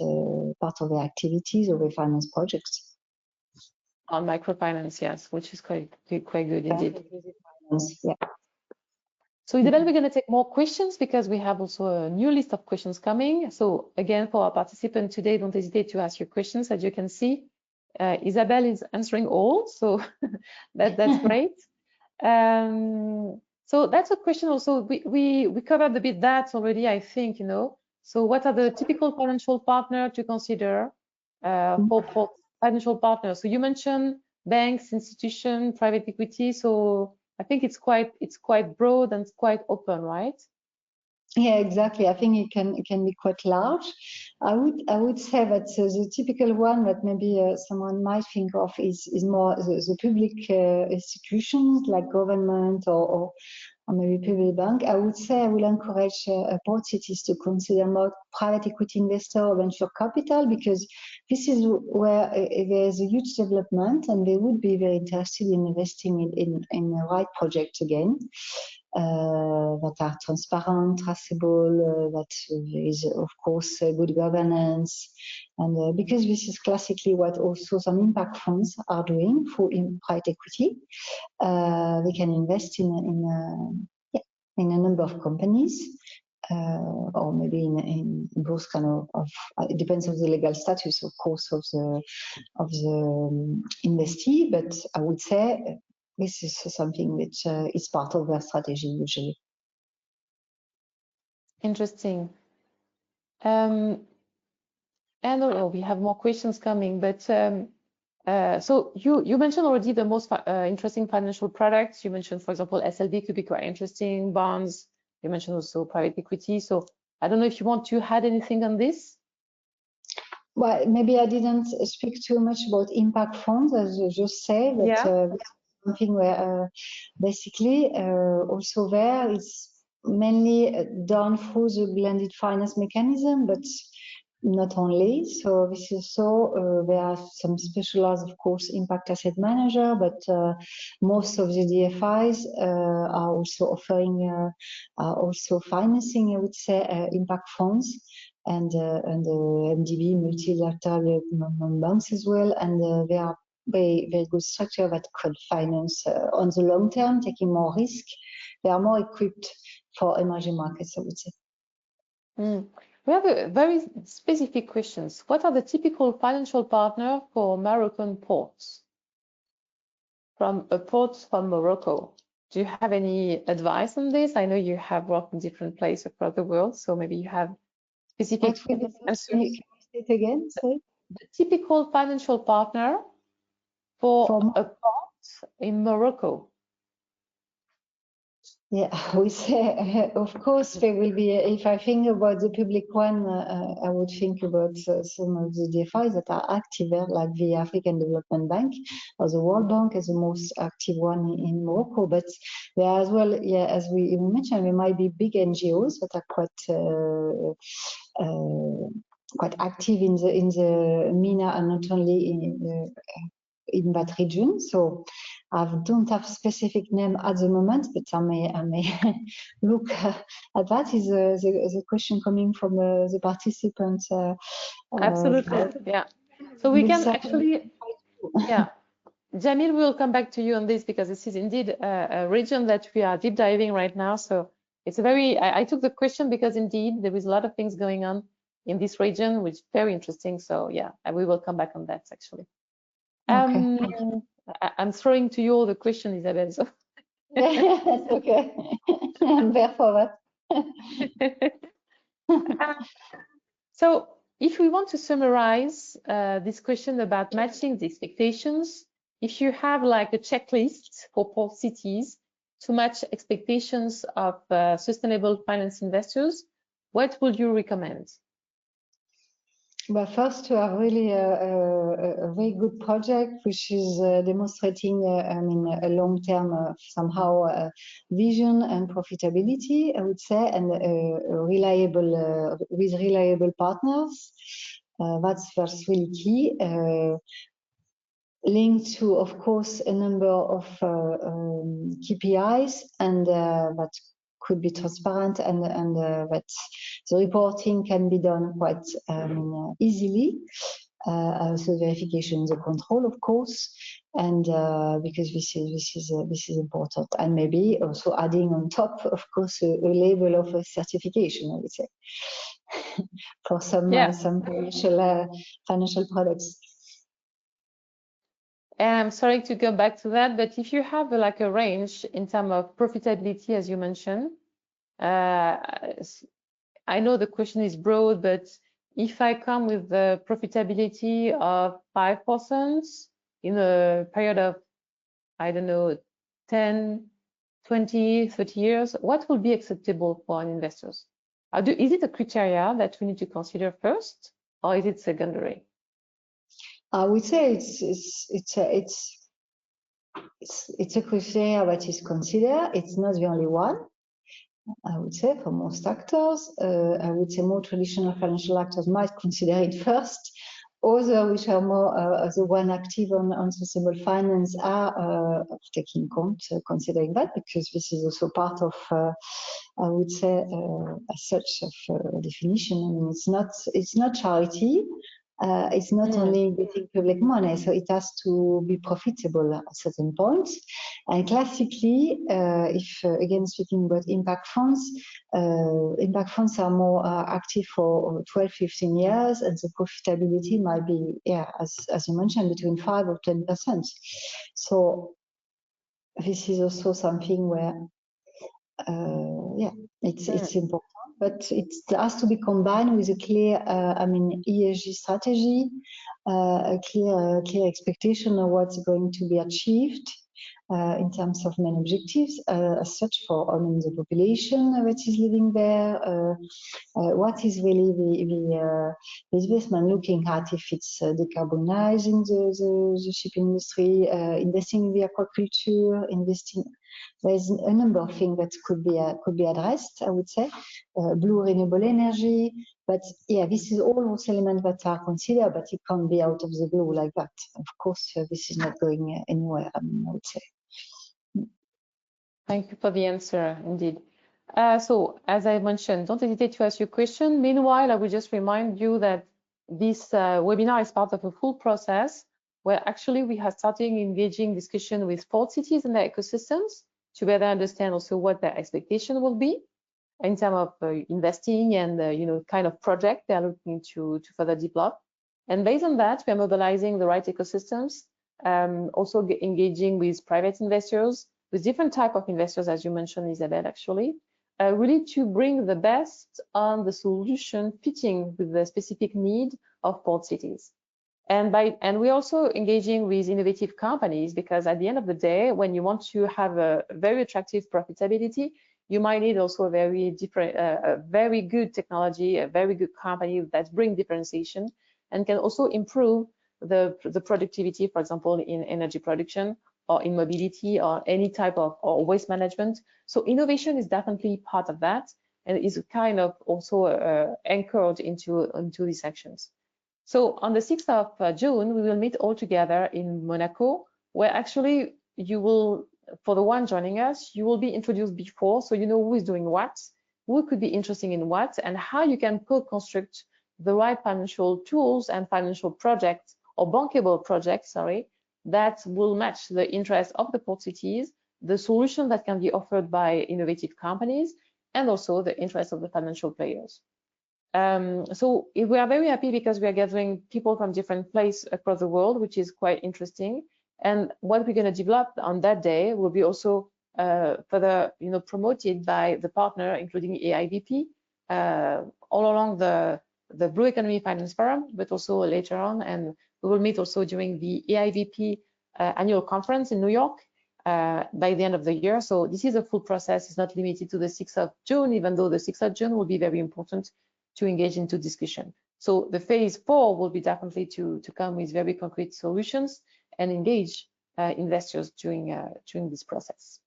part of their activities or they finance projects. On microfinance, yes, which is quite good indeed. Yeah. So Isabelle, we're going to take more questions because we have also a new list of questions coming. So again, for our participants today, don't hesitate to ask your questions. As you can see, Isabelle is answering all, so that's great. So that's a question also. We covered a bit that already, I think, you know. So what are the typical financial partners to consider for financial partners? So you mentioned banks, institutions, private equity. So I think it's quite broad and quite open, right? Yeah, exactly. I think it can be quite large. I would say that the typical one that maybe someone might think of is more the public institutions like government or maybe public bank. I would say I will encourage port cities to consider more private equity investor or venture capital, because this is where there's a huge development and they would be very interested in investing in the right project again. That are transparent, traceable, that is of course good governance, and because this is classically what also some impact funds are doing for private equity, they can invest in a number of companies, or maybe in those kind of it depends on the legal status, of course, of the investee, but I would say this is something which is part of their strategy usually. Interesting. And we have more questions coming, but so you mentioned already the most interesting financial products. You mentioned, for example, SLB could be quite interesting, bonds. You mentioned also private equity. So I don't know if you want to add anything on this. Well, maybe I didn't speak too much about impact funds, as you just said, but yeah. Something where basically also there it's mainly done through the blended finance mechanism, but not only. So this is so there are some specialized, of course, impact asset manager, but most of the DFIs are also offering, are also financing, I would say, impact funds and MDB, multilateral development banks as well, and they are very good structure that could finance on the long term, taking more risk. They are more equipped for emerging markets, I would say. We have a very specific questions. What are the typical financial partner for Moroccan ports? From ports from Morocco. Do you have any advice on this? I know you have worked in different places across the world, so maybe you have specific answers. Can you say it again? Sorry? The typical financial partner for a port in Morocco. Yeah, we say, of course, there will be, if I think about the public one, I would think about some of the DFIs that are active there, like the African Development Bank or the World Bank as the most active one in Morocco. But there are as well, yeah, as we even mentioned, there might be big NGOs that are quite active in the MENA and not only in that region. So I don't have specific name at the moment, but I may look at that. Is the question coming from the participants? Absolutely, yeah. So we can actually, yeah. Jamil, will come back to you on this because this is indeed a region that we are deep diving right now. So it's a very, I took the question because indeed there is a lot of things going on in this region, which is very interesting. So yeah, we will come back on that actually. Okay. I'm throwing to you all the question, Isabelle. So. That's okay. I'm there for that. So if we want to summarize this question about matching the expectations, if you have like a checklist for port cities to match expectations of sustainable finance investors, what would you recommend? But first, to have really a very good project, which is demonstrating, I mean, a long-term somehow vision and profitability, I would say, and reliable with reliable partners. That's really key. Linked to, of course, a number of KPIs, and that could be transparent, and that the reporting can be done quite easily. So verification, the control, of course, and because this is important, and maybe also adding on top, of course, a label of a certification, I would say, for some financial products. And I'm sorry to go back to that, but if you have like a range in terms of profitability, as you mentioned, I know the question is broad, but if I come with the profitability of 5% in a period of, I don't know, 10, 20, 30 years, what will be acceptable for an investors? Is it a criteria that we need to consider first, or is it secondary? I would say it's a criteria that is considered. It's not the only one. I would say for most actors, I would say more traditional financial actors might consider it first. Others, which are more the one active on sustainable finance, are taking account, considering that, because this is also part of, I would say, as such of definition. I mean, it's not charity. It's not only getting public money, so it has to be profitable at certain points. And classically, if again speaking about impact funds are more active for 12, 15 years, and the profitability might be, as you mentioned, between 5 or 10%. So this is also something where, it's important. But it has to be combined with a clear, ESG strategy, a clear expectation of what's going to be achieved in terms of main objectives, as such for the population that is living there. What is really the investment looking at, if it's decarbonizing the shipping industry, investing in the aquaculture, investing There's a number of things that could be addressed, I would say. Blue renewable energy, but yeah, this is all those elements that are considered, but it can't be out of the blue like that. Of course, this is not going anywhere, I would say. Thank you for the answer, indeed. So, as I mentioned, don't hesitate to ask your question. Meanwhile, I will just remind you that this webinar is part of a full process where actually we are starting engaging discussion with port cities and their ecosystems to better understand also what their expectation will be in terms of investing and kind of project they are looking to further develop. And based on that, we are mobilizing the right ecosystems, also engaging with private investors, with different type of investors, as you mentioned, Isabelle, actually, really to bring the best on the solution fitting with the specific need of port cities. And we're also engaging with innovative companies, because at the end of the day, when you want to have a very attractive profitability, you might need also a very different, a very good technology, a very good company that bring differentiation and can also improve the productivity, for example, in energy production or in mobility or any type of or waste management. So innovation is definitely part of that, and is kind of also anchored into these actions. So on the 6th of June, we will meet all together in Monaco, where actually you will, for the one joining us, you will be introduced before, so you know who is doing what, who could be interested in what, and how you can co-construct the right financial tools and financial projects, or bankable projects, sorry, that will match the interest of the port cities, the solution that can be offered by innovative companies, and also the interest of the financial players. So we are very happy because we are gathering people from different places across the world, which is quite interesting. And what we're going to develop on that day will be also further, promoted by the partner, including AIVP, all along the Blue Economy Finance Forum, but also later on. And we will meet also during the AIVP annual conference in New York by the end of the year. So this is a full process. It's not limited to the 6th of June, even though the 6th of June will be very important to engage into discussion. So the phase 4 will be definitely to come with very concrete solutions and engage investors during this process.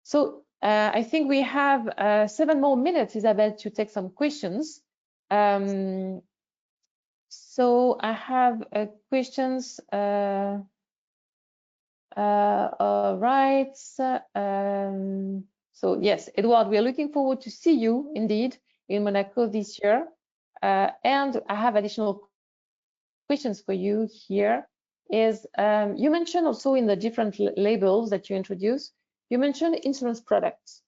So I think we have 7 more minutes, Isabelle, to take some questions. So I have questions. All right. So yes, Edouard, we are looking forward to see you indeed in Monaco this year. And I have additional questions for you here. You mentioned also in the different labels that you introduced, you mentioned insurance products.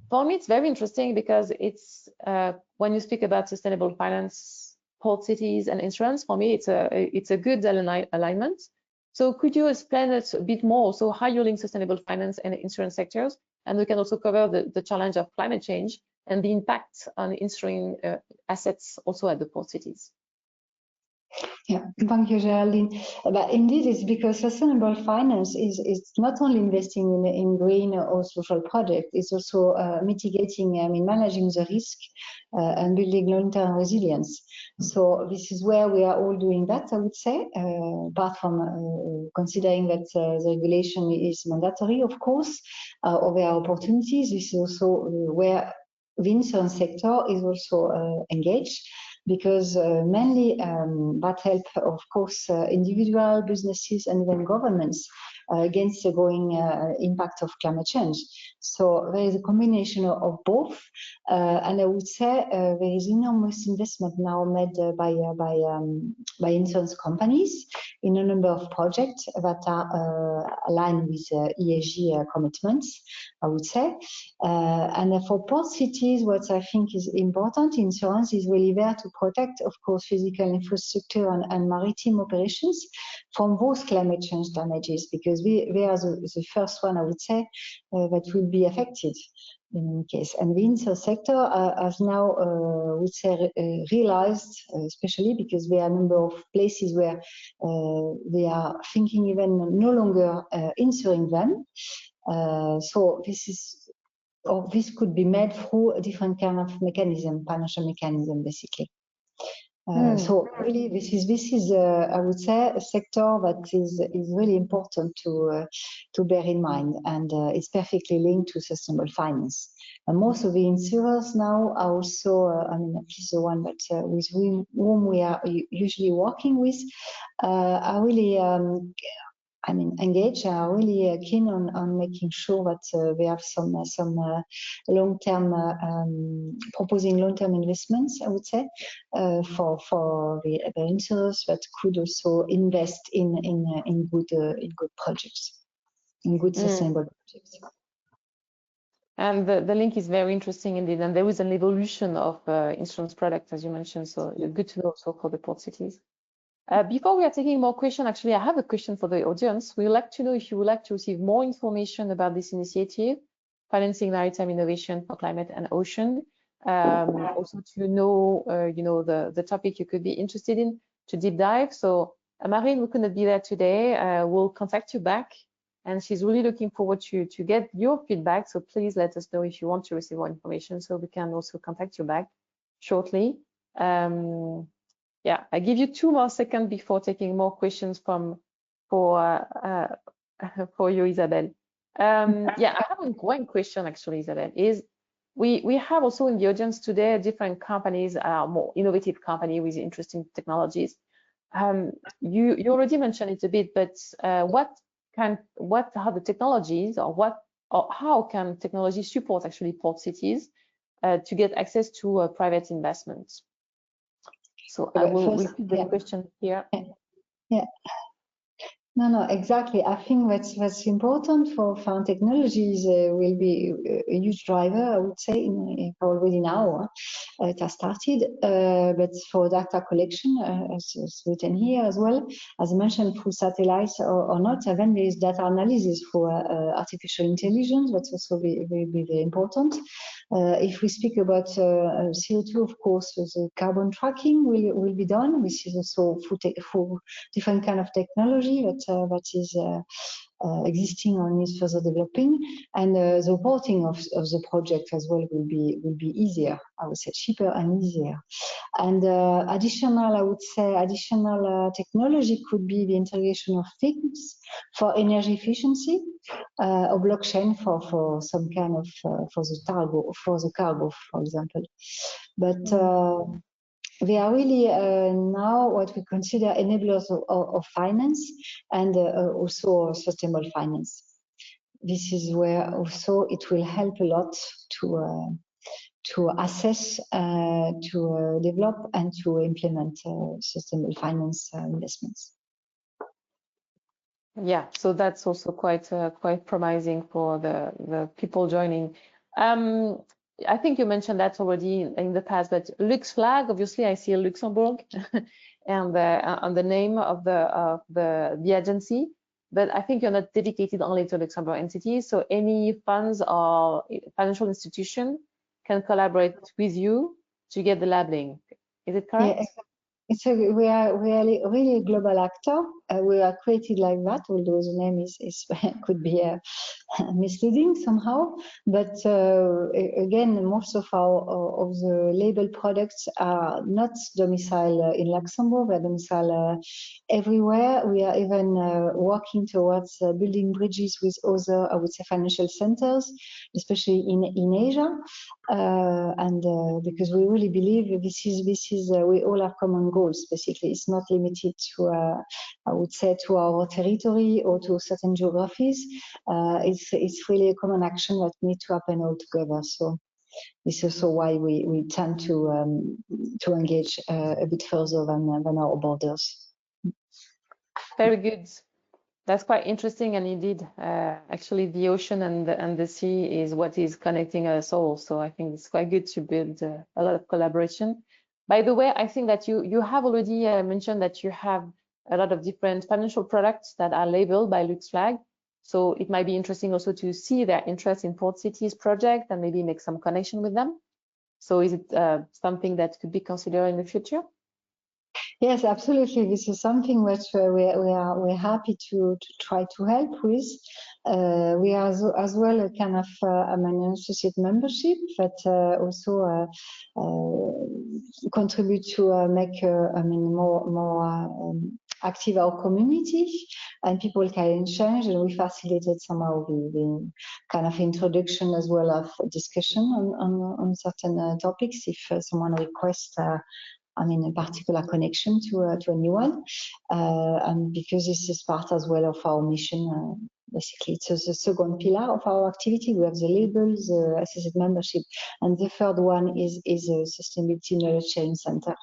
For me, it's very interesting because it's when you speak about sustainable finance, port cities, and insurance. For me, it's a good alignment. So could you explain it a bit more? So how you link sustainable finance and insurance sectors, and we can also cover the challenge of climate change and the impact on insuring assets also at the port cities. Yeah, thank you, Geraldine. But indeed, it's because sustainable finance is not only investing in green or social projects, it's also mitigating, managing the risk and building long-term resilience. So this is where we are all doing that, I would say, apart from considering that the regulation is mandatory, of course, or there are opportunities. This is also where the insurance sector is also engaged, because mainly that help, of course, individual businesses and even governments against the growing impact of climate change. So there is a combination of both, and I would say there is enormous investment now made by insurance companies in a number of projects that are aligned with ESG commitments, I would say. And for port cities, what I think is important, insurance is really there to protect, of course, physical infrastructure and maritime operations from those climate change damages, because they are the first one, I would say, that will be affected in any case. And the insurance sector has now, I would say, realized, especially because there are a number of places where they are thinking even no longer insuring them. So this could be made through a different kind of mechanism, financial mechanism, basically. So really, this is I would say a sector that is really important to bear in mind, and it's perfectly linked to sustainable finance. And most of the insurers now are also, I mean, at least the one that with whom we are usually working with, are really I mean, engaged, are really keen on making sure that they have some long-term, proposing long-term investments, I would say, for the insurers that could also invest in good projects, in good sustainable projects. And the link is very interesting indeed. And there is an evolution of insurance products, as you mentioned. So good to know also for the port cities. Before we are taking more questions, actually, I have a question for the audience. We would like to know if you would like to receive more information about this initiative, Financing Maritime Innovation for Climate and Ocean. Also to know, you know, the topic you could be interested in to deep dive. So Marine, who couldn't be there today, will contact you back. And she's really looking forward to get your feedback. So please let us know if you want to receive more information so we can also contact you back shortly. Yeah, I give you 2 more seconds before taking more questions for you, Isabelle. Yeah, I have one question actually, Isabelle, is we have also in the audience today different companies, more innovative company with interesting technologies. You already mentioned it a bit, but what are the technologies, or how can technology support actually port cities to get access to private investments? So I will repeat the question here. Yeah. No, exactly. I think that's important for technologies will be a huge driver, I would say, already now. It has started, but for data collection, as written here as well, as mentioned, through satellites or not, and then there is data analysis for artificial intelligence. That's also will be very important. If we speak about CO2, of course, the carbon tracking will be done, which is also for different kind of technology that is existing or is further developing, and the reporting of the project as well will be easier. I would say cheaper and easier. And I would say additional technology could be the integration of things for energy efficiency, or blockchain for some kind of for the cargo, for example. But they are really now what we consider enablers of finance, and also sustainable finance. This is where also it will help a lot to assess, to develop, and to implement sustainable finance investments. Yeah, so that's also quite promising for the people joining. I think you mentioned that already in the past, but Lux flag, obviously I see a Luxembourg and on the name of the agency, but I think you're not dedicated only to Luxembourg entities. So any funds or financial institution can collaborate with you to get the labeling. Is it correct? Yeah, we are really a global actor. We are created like that, although the name is could be misleading somehow. But again, most of the label products are not domiciled in Luxembourg. They're domiciled everywhere. We are even working towards building bridges with other, I would say, financial centers, especially in Asia. And because we really believe this is we all have common goals. Basically, it's not limited to I would say to our territory or to certain geographies. It's really a common action that needs to happen all together. So this is also why we tend to engage a bit further than our borders. Very good. That's quite interesting, and indeed, actually, the ocean and the sea is what is connecting us all. So I think it's quite good to build a lot of collaboration. By the way, I think that you have already mentioned that you have a lot of different financial products that are labeled by Lux Flag. So it might be interesting also to see their interest in Port Cities project and maybe make some connection with them. So is it something that could be considered in the future? Yes, absolutely. This is something which we're happy to try to help with. We are as well a kind of an associate membership that also contribute to make more active our community, and people can change, and we facilitated somehow the kind of introduction as well of discussion on certain topics if someone requests a particular connection to a new one, and because this is part as well of our mission. Basically, it's the second pillar of our activity. We have the labels, the associate membership, and the third one is a sustainability knowledge sharing center,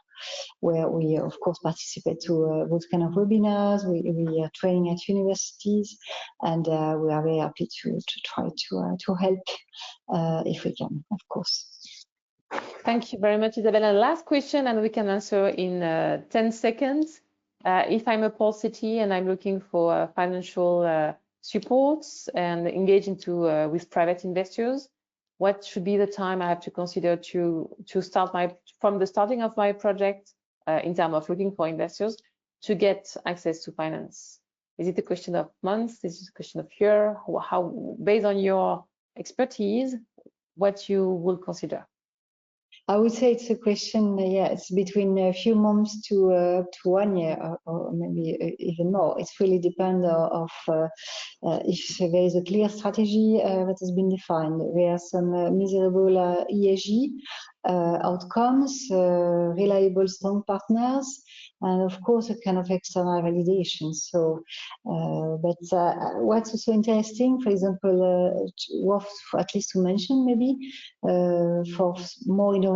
where we of course participate to those kind of webinars. We are training at universities, and we are very happy to try to help if we can, of course. Thank you very much, Isabelle. And last question, and we can answer in 10 seconds. If I'm a port city and I'm looking for financial supports and engage into with private investors, what should be the time I have to consider to start from the starting of my project in terms of looking for investors to get access to finance? Is it a question of months? Is it a question of year? How, based on your expertise, what you will consider? I would say it's a question, it's between a few months to 1 year, or maybe even more. It really depends of if there is a clear strategy that has been defined. There are some measurable ESG outcomes, reliable, strong partners, and of course a kind of external validation. So, but what's also interesting, for example, worth at least to mention maybe, for more innovative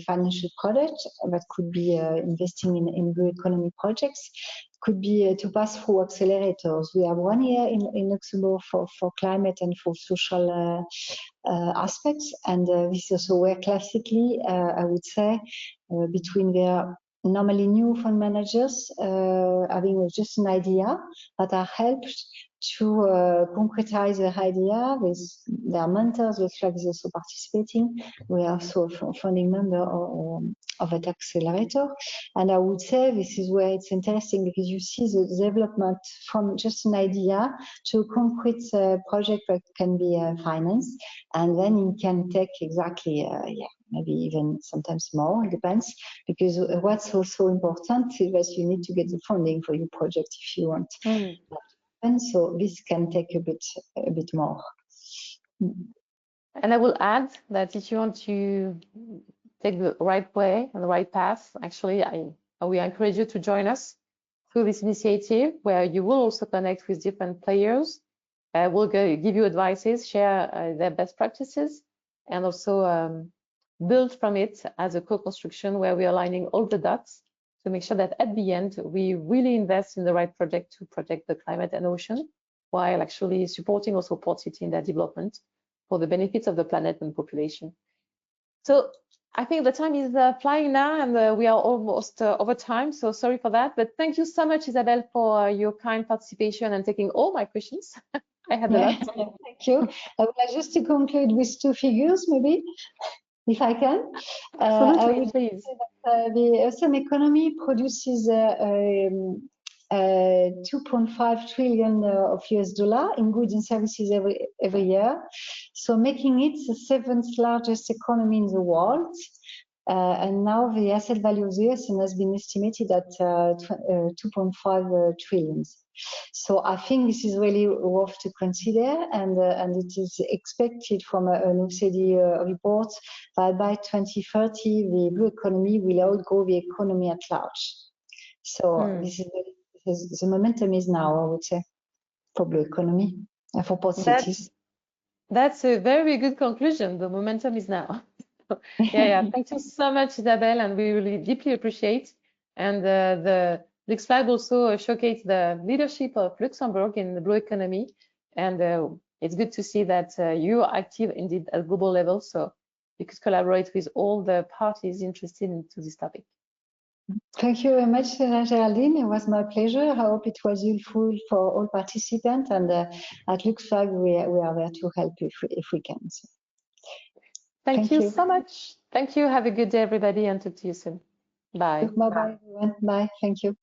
financial products that could be investing in blue economy projects, could be to pass through accelerators. We have 1 year in Luxembourg for climate and for social aspects, and this is also where classically, I would say, between their normally new fund managers having just an idea that are helped to concretize the idea with their mentors. LuxFlag is also participating. We are also a founding member of that accelerator. And I would say this is where it's interesting, because you see the development from just an idea to a concrete project that can be financed. And then it can take exactly, maybe even sometimes more, it depends, because what's also important is that you need to get the funding for your project if you want. And so this can take a bit more. And I will add that if you want to take the right way and the right path, actually, we encourage you to join us through this initiative, where you will also connect with different players. We'll give you advices, share their best practices, and also build from it as a co-construction where we are aligning all the dots to make sure that at the end, we really invest in the right project to protect the climate and ocean, while actually supporting also port city in their development for the benefits of the planet and population. So I think the time is flying now, and we are almost over time, so sorry for that. But thank you so much, Isabelle, for your kind participation and taking all my questions. I had a lot. Thank you. I would like just to conclude with 2 figures, maybe, if I can. Absolutely, I would please. say that the ocean economy produces 2.5 trillion of US dollar in goods and services every year, so making it the 7th largest economy in the world. And now the asset value of the ocean has been estimated at 2.5 trillions. So I think this is really worth to consider, and it is expected from an OECD report that by 2030 the blue economy will outgrow the economy at large. So this is the momentum is now, I would say, for blue economy and for port cities. That's a very good conclusion. The momentum is now. Yeah. Thank you so much, Isabelle, and we really deeply appreciate. And the LuxFlag also showcase the leadership of Luxembourg in the blue economy, and it's good to see that you are active indeed at global level, so you could collaborate with all the parties interested into this topic. Thank you very much, Geraldine. It was my pleasure. I hope it was useful for all participants, and at LuxFlag we are there to help if we can. So. Thank you so much. Thank you. Have a good day, everybody, and talk to you soon. Bye. Bye-bye, everyone. Bye. Thank you.